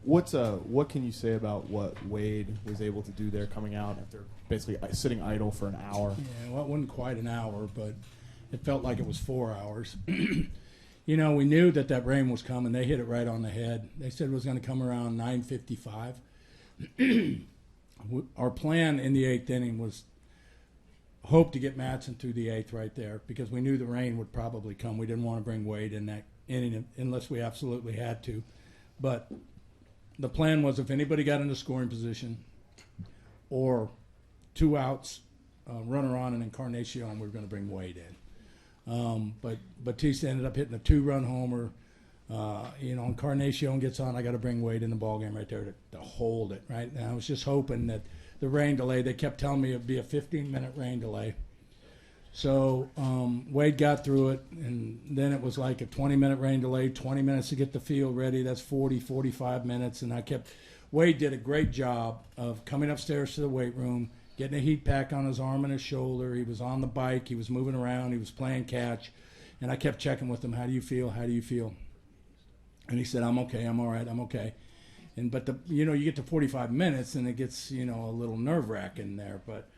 What can you say about what Wade was able to do there coming out after basically sitting idle for an hour? Yeah, well, it wasn't quite an hour, but it felt like it was 4 hours. You know, we knew that rain was coming. They hit it right on the head. They said it was going to come around 9:55. Our plan in the 8th inning was hope to get Madsen through the 8th right there because we knew the rain would probably come. We didn't want to bring Wade in that inning unless we absolutely had to. But the plan was if anybody got into scoring position or 2 outs, runner on and Encarnacion, we were going to bring Wade in. But Batista ended up hitting a 2-run homer. Encarnacion gets on. I got to bring Wade in the ballgame right there to hold it, right? And I was just hoping that the rain delay, they kept telling me it would be a 15-minute rain delay. So Wade got through it, and then it was like a 20-minute rain delay, 20 minutes to get the field ready. That's 40, 45 minutes. And Wade did a great job of coming upstairs to the weight room, getting a heat pack on his arm and his shoulder. He was on the bike. He was moving around. He was playing catch. And I kept checking with him, how do you feel? How do you feel? And he said, I'm okay. I'm all right. I'm okay. But you get to 45 minutes, and it gets, a little nerve-wracking there. But,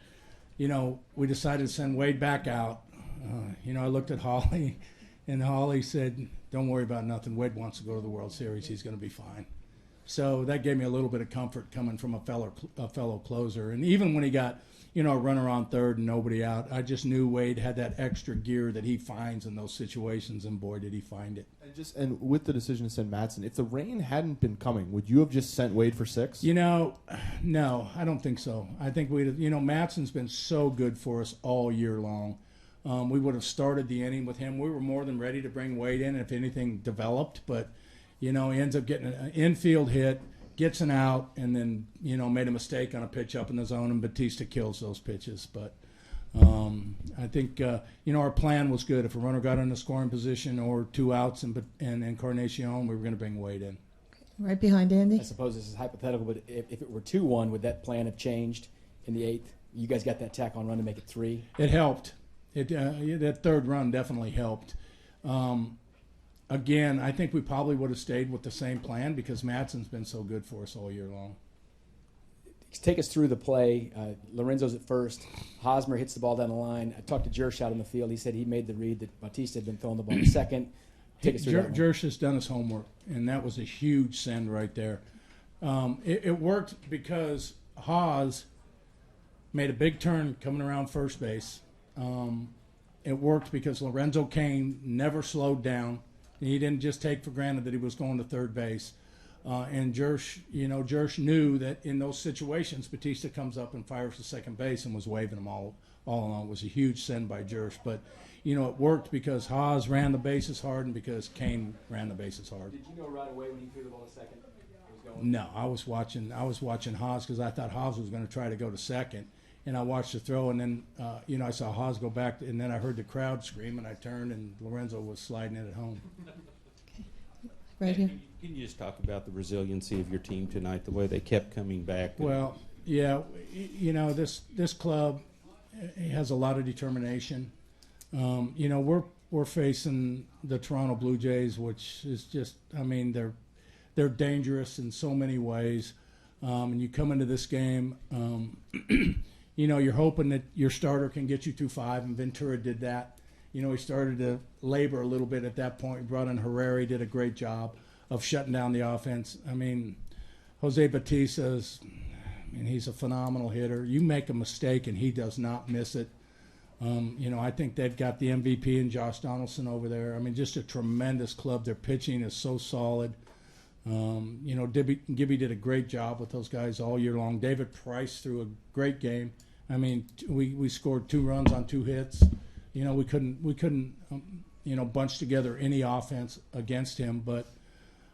we decided to send Wade back out. I looked at Holly, and Holly said, don't worry about nothing. Wade wants to go to the World Series. He's going to be fine. So that gave me a little bit of comfort coming from a fellow closer. And even when he got, a runner on third and nobody out, I just knew Wade had that extra gear that he finds in those situations, and boy, did he find it. And with the decision to send Madsen, if the rain hadn't been coming, would you have just sent Wade for 6? No, I don't think so. I think Madsen's been so good for us all year long. We would have started the inning with him. We were more than ready to bring Wade in if anything developed, but he ends up getting an infield hit, gets an out, and then, made a mistake on a pitch up in the zone, and Batista kills those pitches. But I think, our plan was good. If a runner got in a scoring position or 2 outs and Encarnacion, we were going to bring Wade in. Right behind Andy. I suppose this is hypothetical, but if it were 2-1, would that plan have changed in the 8th? You guys got that tack-on run to make it 3? It helped. That third run definitely helped. Again, I think we probably would have stayed with the same plan because Madsen's been so good for us all year long. Take us through the play. Lorenzo's at first. Hosmer hits the ball down the line. I talked to Jersh out in the field. He said he made the read that Batista had been throwing the ball in second. Take us through that one. Jersh has done his homework, and that was a huge send right there. It worked because Haas made a big turn coming around first base. It worked because Lorenzo Cain never slowed down. He didn't just take for granted that he was going to third base. And Jersh knew that in those situations, Batista comes up and fires to second base and was waving them all along. It was a huge send by Jersh. But, it worked because Haas ran the bases hard and because Cain ran the bases hard. Did you know right away when he threw the ball to second? No, I was watching Haas because I thought Haas was going to try to go to second. And I watched the throw, and then, I saw Haas go back, and then I heard the crowd scream, and I turned, and Lorenzo was sliding it at home. Okay. Right here. Can you just talk about the resiliency of your team tonight, the way they kept coming back? Well, yeah, this club has a lot of determination. We're facing the Toronto Blue Jays, which is just, they're dangerous in so many ways. And you come into this game, you're hoping that your starter can get you through 5, and Ventura did that. He started to labor a little bit at that point. He brought in Herrera, did a great job of shutting down the offense. Jose Bautista's, he's a phenomenal hitter. You make a mistake, and he does not miss it. I think they've got the MVP in Josh Donaldson over there. Just a tremendous club. Their pitching is so solid. Gibby did a great job with those guys all year long. David Price threw a great game. We scored 2 runs on 2 hits. We couldn't bunch together any offense against him. But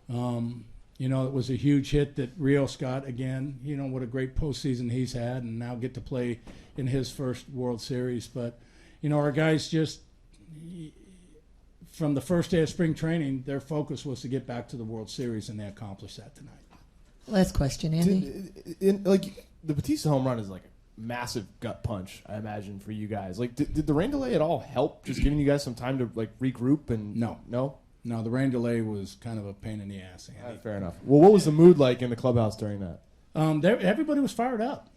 it was a huge hit that Rios got again. What a great postseason he's had, and now get to play in his first World Series. But our guys just. From the first day of spring training, their focus was to get back to the World Series, and they accomplished that tonight. Last question, Andy. The Batista home run is like a massive gut punch, I imagine, for you guys. Did the rain delay at all help, just giving you guys some time to regroup? And No. No, the rain delay was kind of a pain in the ass, Andy. Fair enough. Well, what was the mood like in the clubhouse during that? Everybody was fired up.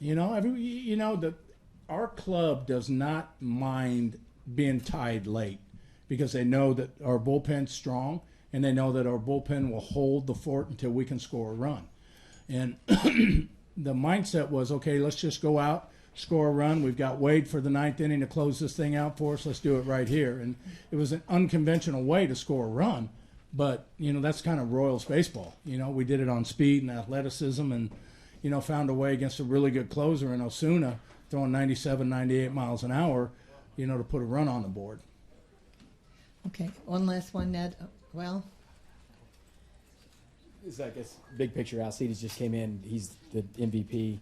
Our club does not mind being tied late because they know that our bullpen's strong and they know that our bullpen will hold the fort until we can score a run. And the mindset was, okay, let's just go out, score a run. We've got Wade for the ninth inning to close this thing out for us. Let's do it right here. And it was an unconventional way to score a run, but, that's kind of Royals baseball. We did it on speed and athleticism and, found a way against a really good closer in Osuna, throwing 97, 98 miles an hour, to put a run on the board. Okay, one last one, Ned. Well, It's I guess big picture. Alcides just came in. He's the MVP.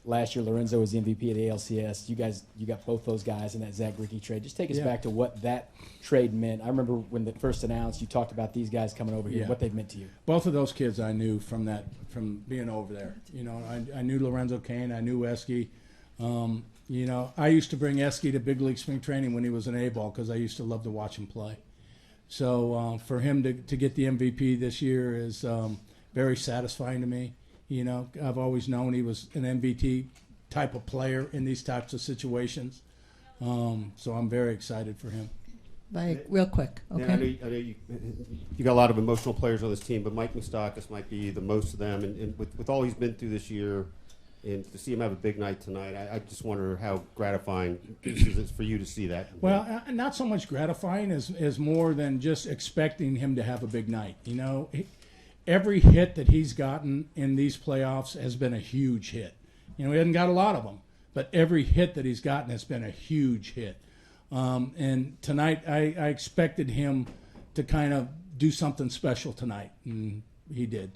Last year, Lorenzo was the MVP of the ALCS. You got both those guys in that Zach Greinke trade. Just take us back to what that trade meant. I remember when it first announced, you talked about these guys coming over here, what they've meant to you. Both of those kids I knew from being over there. I knew Lorenzo Cain. I knew Esky. I used to bring Esky to big league spring training when he was an A-ball because I used to love to watch him play. So for him to get the MVP this year is very satisfying to me. I've always known he was an MVP type of player in these types of situations. So I'm very excited for him. real quick, okay? Yeah, I know you got a lot of emotional players on this team, but Mike Moustakas might be the most of them. And with all he's been through this year, and to see him have a big night tonight, I just wonder how gratifying this is for you to see that. Well, not so much gratifying as more than just expecting him to have a big night. Every hit that he's gotten in these playoffs has been a huge hit. He hasn't got a lot of them, but every hit that he's gotten has been a huge hit. And tonight, I expected him to kind of do something special tonight, and he did.